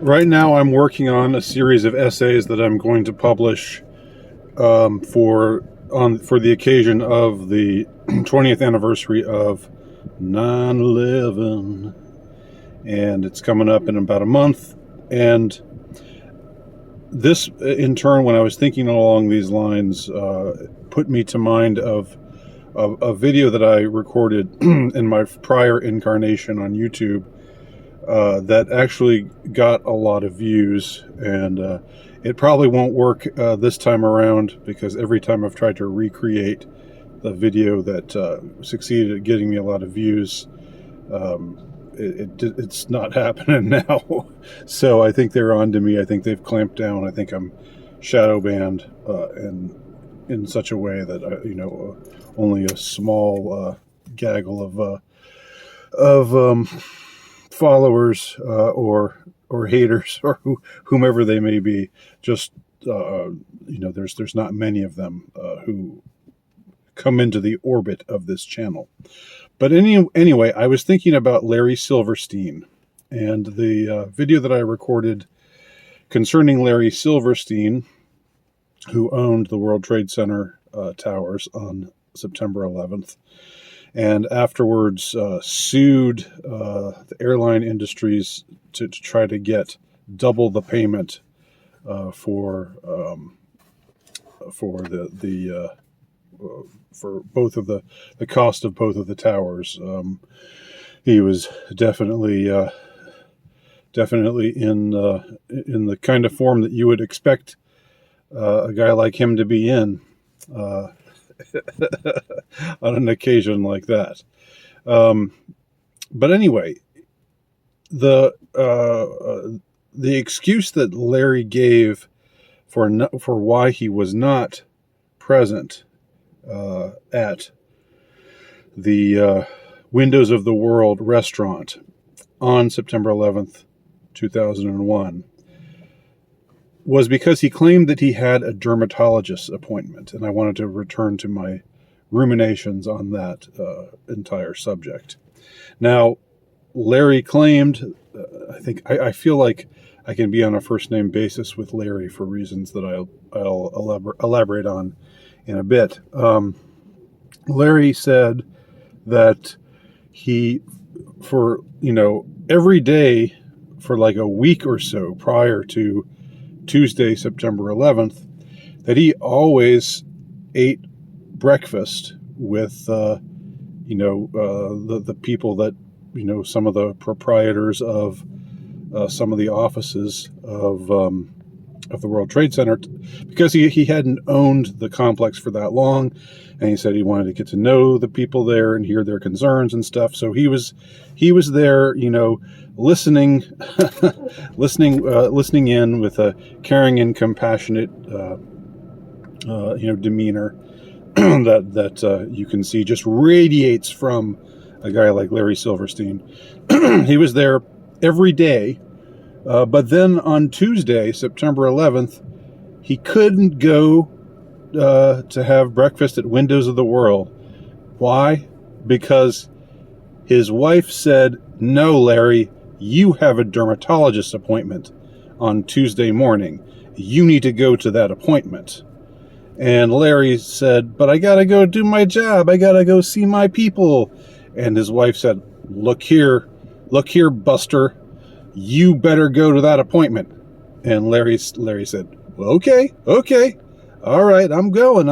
Right now, I'm working on a series of essays that I'm going to publish for the occasion of the 20th anniversary of 9/11, and it's coming up in about a month. And this, in turn, when I was thinking along these lines, put me to mind of a video that I recorded in my prior incarnation on YouTube. That actually got a lot of views, and it probably won't work this time around, because every time I've tried to recreate the video that succeeded at getting me a lot of views, it's not happening now. So I think they're on to me. I think they've clamped down. I think I'm shadow banned, and in such a way that only a small gaggle of followers or haters or whomever they may be. Just there's not many of them who come into the orbit of this channel. But anyway, I was thinking about Larry Silverstein and the video that I recorded concerning Larry Silverstein, who owned the World Trade Center towers on September 11th. And afterwards sued the airline industries to try to get double the payment for both of the cost of both of the towers. He was definitely in the kind of form that you would expect a guy like him to be in. On an occasion like that. But anyway, the excuse that Larry gave for why he was not present at the Windows of the World restaurant on September 11th, 2001, was because he claimed that he had a dermatologist appointment. And I wanted to return to my ruminations on that entire subject. Now, Larry claimed, I feel like I can be on a first name basis with Larry for reasons that I'll elaborate on in a bit. Larry said that he, for every day for like a week or so prior to Tuesday, September 11th, that he always ate breakfast with the people that some of the proprietors of some of the offices of the World Trade Center, because he hadn't owned the complex for that long, and he said he wanted to get to know the people there and hear their concerns and stuff. So he was there, listening listening in with a caring and compassionate demeanor that you can see just radiates from a guy like Larry Silverstein. He was there every day, but then on Tuesday, September 11th, he couldn't go to have breakfast at Windows of the World. Why? Because his wife said, "No, Larry, you have a dermatologist appointment on Tuesday morning. You need to go to that appointment." And Larry said, "But I gotta go do my job. I gotta go see my people." And his wife said, look here, Buster, you better go to that appointment." And Larry said, "Well, okay, all right, I'm going."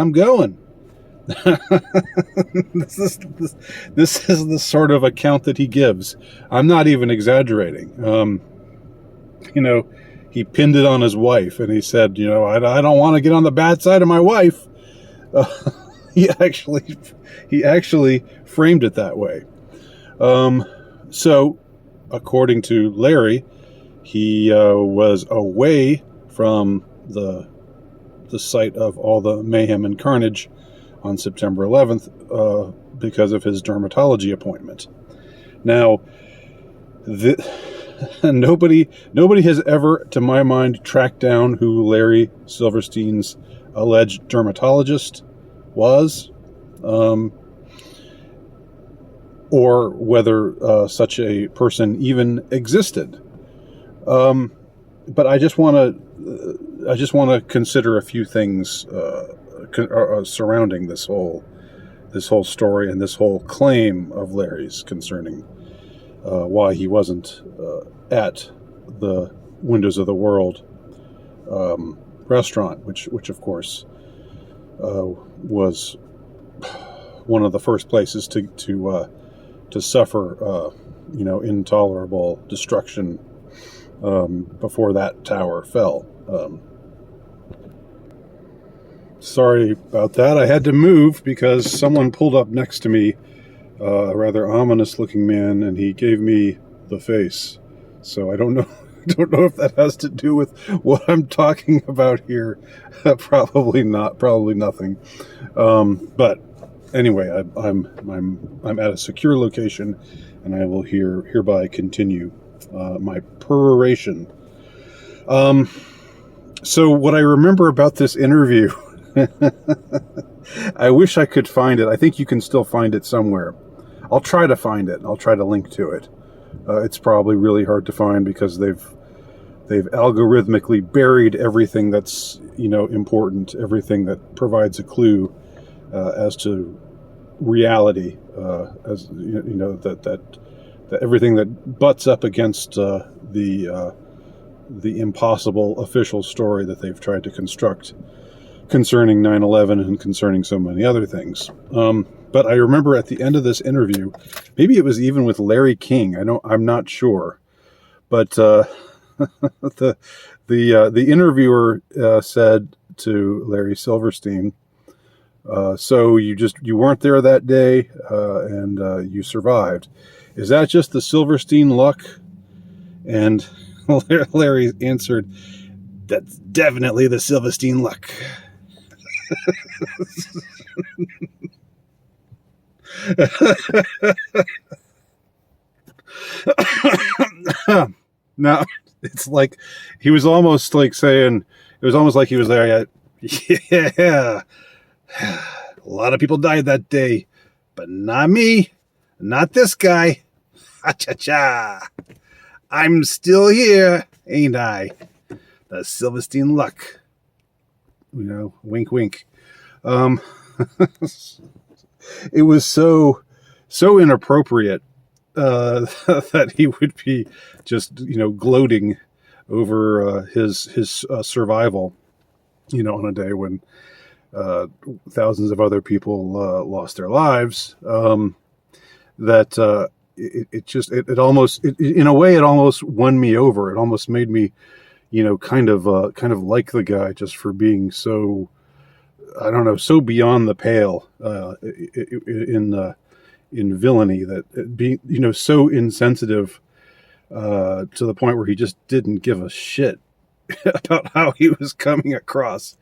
This is the sort of account that he gives. I'm not even exaggerating. He pinned it on his wife, and he said, I don't want to get on the bad side of my wife. He actually framed it that way. So, according to Larry, he was away from the site of all the mayhem and carnage on September 11th because of his dermatology appointment. Now, nobody has ever, to my mind, tracked down who Larry Silverstein's alleged dermatologist was, or whether such a person even existed. but I just want to consider a few things surrounding this whole story and this whole claim of Larry's concerning why he wasn't at the Windows of the World restaurant, which of course was one of the first places to suffer intolerable destruction before that tower fell. Sorry about that. I had to move because someone pulled up next to me, a rather ominous looking man, and he gave me the face. So I don't know if that has to do with what I'm talking about here. Probably not. Probably nothing. But anyway, I'm at a secure location, and I will hereby continue my peroration. So what I remember about this interview, I wish I could find it. I think you can still find it somewhere. I'll try to find it. I'll try to link to it. It's probably really hard to find because they've algorithmically buried everything that's important, everything that provides a clue as to reality, as that everything that butts up against the impossible official story that they've tried to construct concerning 9/11 and concerning so many other things. But I remember at the end of this interview, maybe it was even with Larry King. I'm not sure, but the interviewer said to Larry Silverstein, "So you weren't there that day, and you survived. Is that just the Silverstein luck?" And Larry answered, "That's definitely the Silverstein luck." Now, it's like he was almost like saying, it was almost like he was there. Yeah, a lot of people died that day, but not me, not this guy. Ha-cha-cha. I'm still here, ain't I? The Silverstein luck. Wink, wink. It was so inappropriate that he would be just gloating over his survival, on a day when thousands of other people lost their lives. That it almost in a way it almost won me over. It almost made me kind of like the guy just for being so, I don't know, so beyond the pale in villainy, that being so insensitive to the point where he just didn't give a shit about how he was coming across.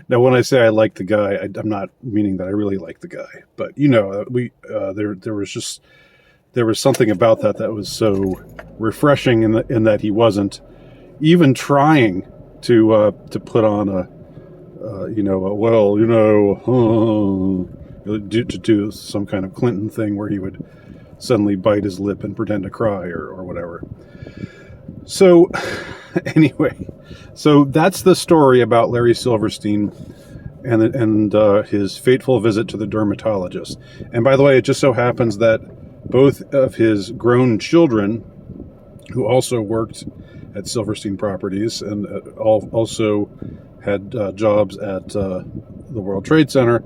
Now, when I say I like the guy, I'm not meaning that I really like the guy, but there was something about that was so refreshing in that he wasn't even trying to put on to do some kind of Clinton thing where he would suddenly bite his lip and pretend to cry or whatever. So anyway, so that's the story about Larry Silverstein and his fateful visit to the dermatologist. And by the way, it just so happens that both of his grown children, who also worked at Silverstein Properties and also had jobs at the World Trade Center,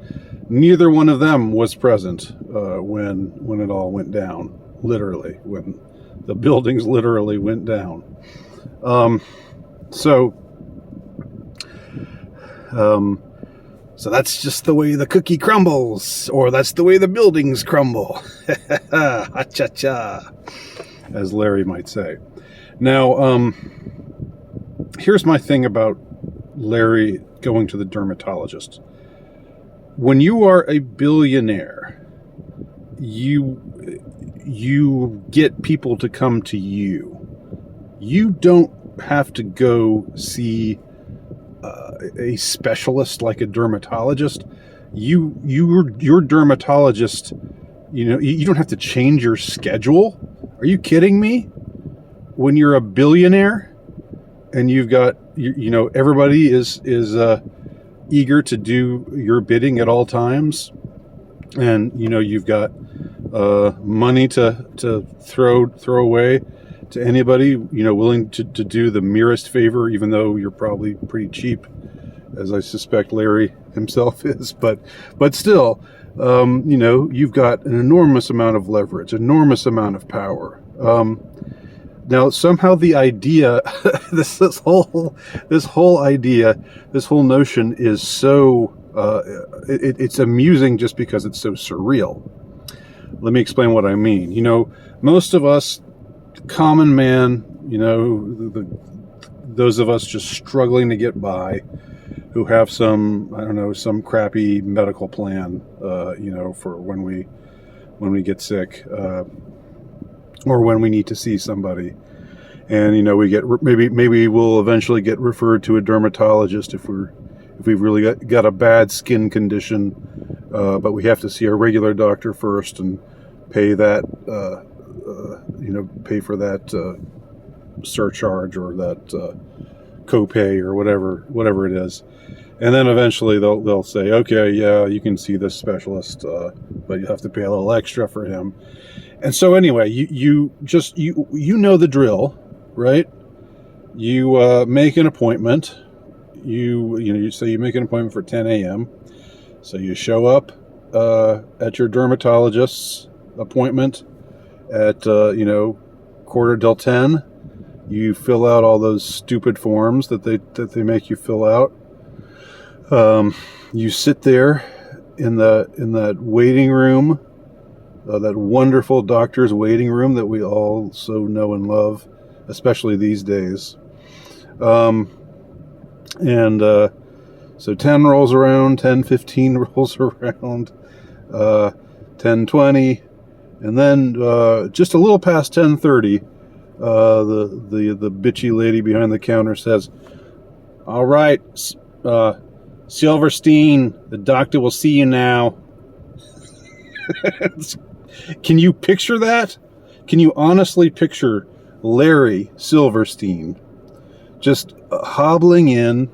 neither one of them was present when it all went down, literally, when the buildings literally went down. So that's just the way the cookie crumbles, or that's the way the buildings crumble. Ha-cha-cha, as Larry might say. Now, here's my thing about Larry going to the dermatologist. When you are a billionaire, you get people to come to you. You don't have to go see a specialist like a dermatologist. Your dermatologist, you don't have to change your schedule. Are you kidding me? when you're a billionaire and you've got, everybody is eager to do your bidding at all times, and you've got money to throw away to anybody, willing to do the merest favor, even though you're probably pretty cheap, as I suspect Larry himself is, but still, you've got an enormous amount of leverage, enormous amount of power. Now somehow the idea, this whole notion is so, it's amusing just because it's so surreal. Let me explain what I mean. Most of us, common man, those of us just struggling to get by, who have some crappy medical plan, for when we get sick, or when we need to see somebody, and we get maybe we'll eventually get referred to a dermatologist if we've really got a bad skin condition, but we have to see our regular doctor first and pay that, pay for that surcharge or that copay or whatever it is, and then eventually they'll say, okay, yeah, you can see this specialist, but you have to pay a little extra for him. And so anyway, you know the drill, right? You make an appointment. You say you make an appointment for 10 a.m. So you show up at your dermatologist's appointment at 10:15. You fill out all those stupid forms that they make you fill out. You sit there in that waiting room, that wonderful doctor's waiting room that we all so know and love, especially these days. So 10 rolls around, 10:15 rolls around, 10:20, and then just a little past 10:30, the bitchy lady behind the counter says, "All right, Silverstein, the doctor will see you now." Can you picture that? Can you honestly picture Larry Silverstein just hobbling in,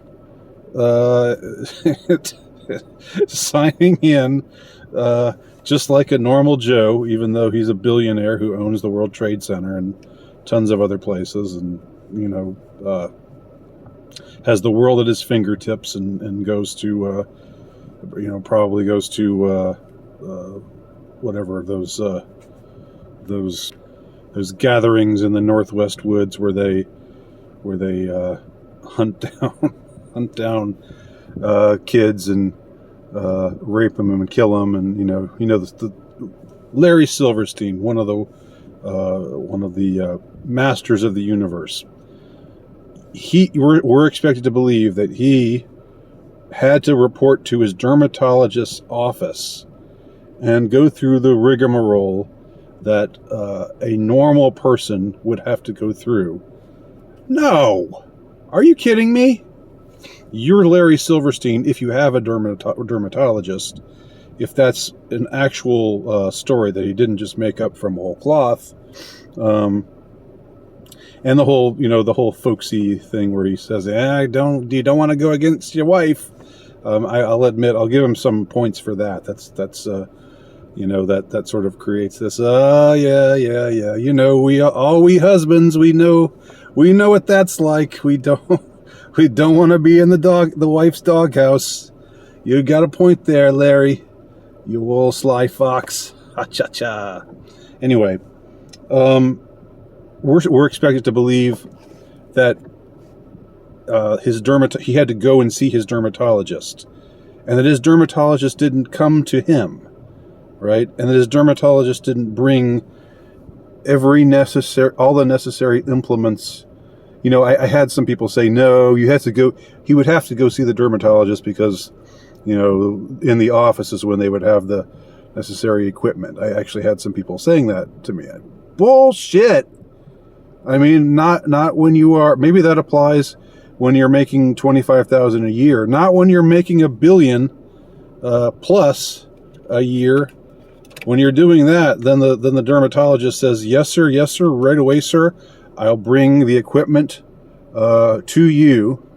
signing in, just like a normal Joe, even though he's a billionaire who owns the World Trade Center and tons of other places, and has the world at his fingertips, and goes to probably goes to whatever those gatherings in the Northwest woods where they hunt down kids and rape them and kill them, and the Larry Silverstein, one of the masters of the universe. We're expected to believe that he had to report to his dermatologist's office and go through the rigmarole that a normal person would have to go through. No! Are you kidding me? You're Larry Silverstein if you have a dermatologist, if that's an actual story that he didn't just make up from whole cloth. And the whole folksy thing where he says, you don't want to go against your wife. I'll admit, I'll give him some points for that. That's that sort of creates this, yeah. We husbands, we know what that's like. We don't want to be in the wife's doghouse. You got a point there, Larry. You old sly fox. Ha-cha-cha. Anyway, we're expected to believe that he had to go and see his dermatologist, and that his dermatologist didn't come to him, right? And that his dermatologist didn't bring all the necessary implements. I had some people say, no, he would have to go see the dermatologist because, in the office is when they would have the necessary equipment. I actually had some people saying that to me. Bullshit. I mean, not when you are, maybe that applies when you're making $25,000 a year, not when you're making $1 billion plus a year. When you're doing that, then the dermatologist says, yes sir, right away, sir. I'll bring the equipment to you,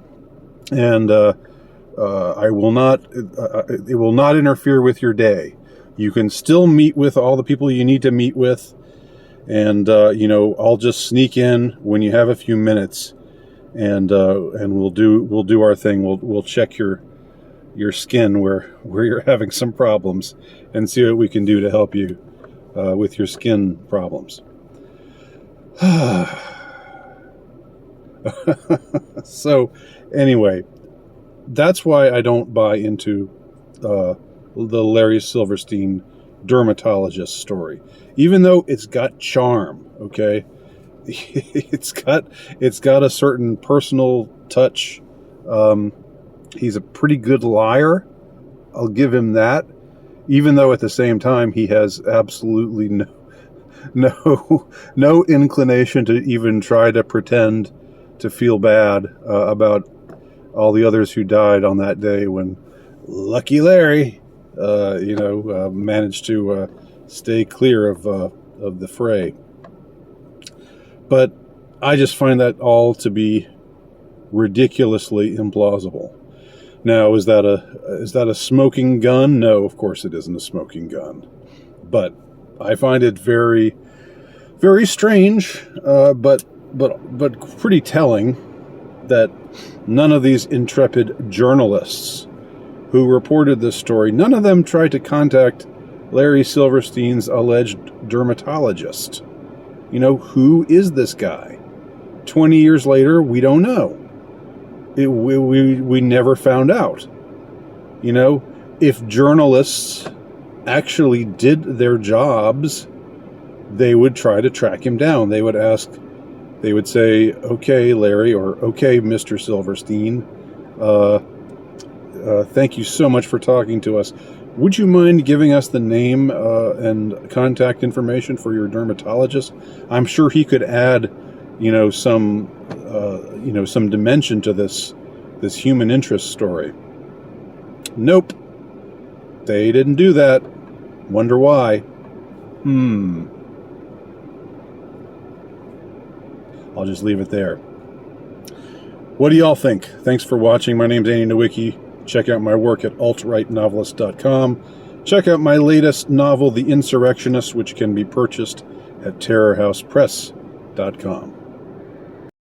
and I will not. It will not interfere with your day. You can still meet with all the people you need to meet with, and I'll just sneak in when you have a few minutes, and we'll do our thing. We'll check your skin where you're having some problems, and see what we can do to help you with your skin problems. So, anyway, that's why I don't buy into the Larry Silverstein dermatologist story, even though it's got charm. Okay, it's got a certain personal touch. He's a pretty good liar. I'll give him that, even though at the same time he has absolutely no inclination to even try to pretend to feel bad about all the others who died on that day when Lucky Larry, managed to stay clear of the fray. But I just find that all to be ridiculously implausible. Now, is that a smoking gun? No, of course it isn't a smoking gun. But I find it very, very strange, but pretty telling that none of these intrepid journalists who reported this story, none of them tried to contact Larry Silverstein's alleged dermatologist. Who is this guy? 20 years later, we don't know. We never found out. If journalists actually did their jobs, they would try to track him down. They would say, okay, Larry, or okay, Mr. Silverstein, thank you so much for talking to us. Would you mind giving us the name and contact information for your dermatologist? I'm sure he could add, some dimension to this human interest story. Nope. They didn't do that. Wonder why. I'll just leave it there. What do y'all think? Thanks for watching. My name's Andy Nowicki. Check out my work at altrightnovelist.com. Check out my latest novel, The Insurrectionist, which can be purchased at terrorhousepress.com.